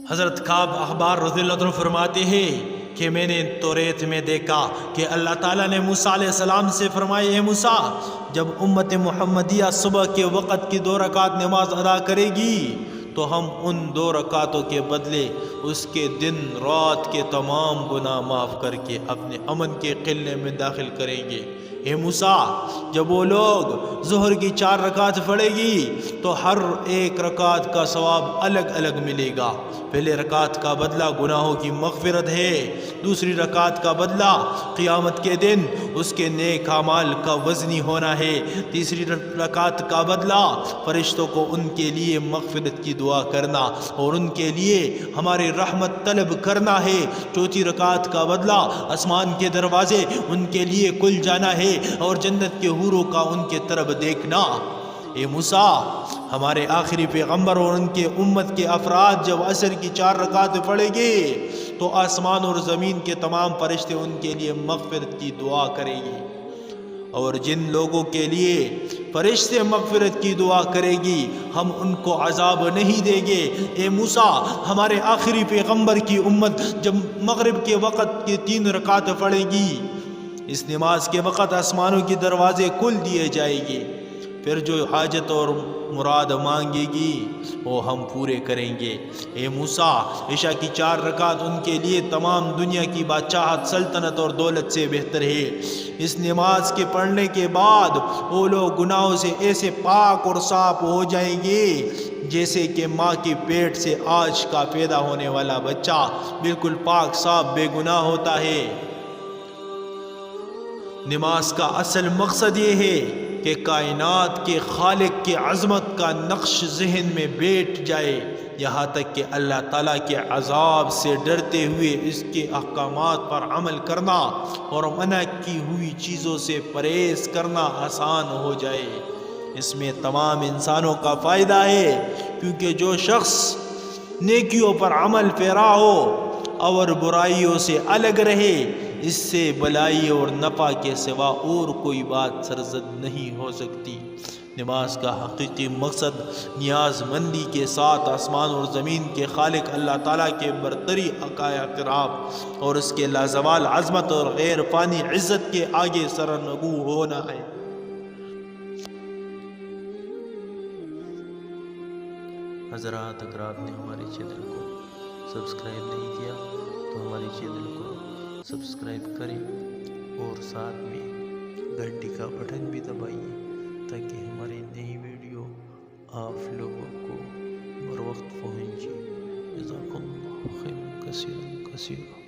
حضرت کعب اخبار رضی اللہ عنہ فرماتے ہیں کہ میں نے توریت میں دیکھا کہ اللہ تعالیٰ نے موسیٰ علیہ السلام سے فرمایا، اے موسیٰ، جب امت محمدیہ صبح کے وقت کی 2 رکعت نماز ادا کرے گی تو ہم ان 2 رکعتوں کے بدلے اس کے دن رات کے تمام گناہ معاف کر کے اپنے امن کے قلعے میں داخل کریں گے۔ اے موسیٰ، جب وہ لوگ ظہر کی 4 رکعت پڑھے گی تو ہر ایک رکعت کا ثواب الگ الگ ملے گا۔ پہلے رکعت کا بدلہ گناہوں کی مغفرت ہے، دوسری رکعت کا بدلہ قیامت کے دن اس کے نیک اعمال کا وزنی ہونا ہے، تیسری رکعت کا بدلہ فرشتوں کو ان کے لیے مغفرت کی دعا کرنا اور ان کے لیے ہماری رحمت طلب کرنا ہے، چوتھی رکعت کا بدلہ آسمان کے دروازے ان کے لیے کھل جانا ہے اور جنت کے حوروں کا ان کے طرف دیکھنا۔ اے موسیٰ، ہمارے آخری پیغمبر اور ان کے امت کے افراد جب عصر کی 4 رکعت پڑھیں گے تو آسمان اور زمین کے تمام فرشتے ان کے لیے مغفرت کی دعا کریں گے، اور جن لوگوں کے لیے فرشتے مغفرت کی دعا کرے گی ہم ان کو عذاب نہیں دیں گے۔ اے موسیٰ، ہمارے آخری پیغمبر کی امت جب مغرب کے وقت کی 3 رکعت پڑھے گی، اس نماز کے وقت آسمانوں کے دروازے کھل دیے جائیں گے، پھر جو حاجت اور مراد مانگے گی وہ ہم پورے کریں گے۔ اے موسیٰ، عشاء کی 4 رکعت ان کے لیے تمام دنیا کی بادشاہت، سلطنت اور دولت سے بہتر ہے۔ اس نماز کے پڑھنے کے بعد وہ لوگ گناہوں سے ایسے پاک اور صاف ہو جائیں گے جیسے کہ ماں کے پیٹ سے آج کا پیدا ہونے والا بچہ بالکل پاک صاف بے گناہ ہوتا ہے۔ نماز کا اصل مقصد یہ ہے کہ کائنات کے خالق کی عظمت کا نقش ذہن میں بیٹھ جائے، یہاں تک کہ اللہ تعالیٰ کے عذاب سے ڈرتے ہوئے اس کے احکامات پر عمل کرنا اور منع کی ہوئی چیزوں سے پرہیز کرنا آسان ہو جائے۔ اس میں تمام انسانوں کا فائدہ ہے، کیونکہ جو شخص نیکیوں پر عمل پیرا ہو اور برائیوں سے الگ رہے، اس سے بلائی اور نفع کے سوا اور کوئی بات سرزد نہیں ہو سکتی۔ نماز کا حقیقی مقصد نیاز مندی کے ساتھ آسمان اور زمین کے خالق اللہ تعالیٰ کے برتری عقائق اقراب اور اس کے لازوال عظمت اور غیر فانی عزت کے آگے سرنگو ہونا ہے۔ حضرات، اگر آپ نے ہمارے چینل کو سبسکرائب نہیں کیا تو ہمارے چینل کو سبسکرائب کریں اور ساتھ میں گھنٹی کا بٹن بھی دبائیے تاکہ ہماری نئی ویڈیو آپ لوگوں کو بر وقت پہنچے۔ جزاک اللہ خیر کثیر کثیر۔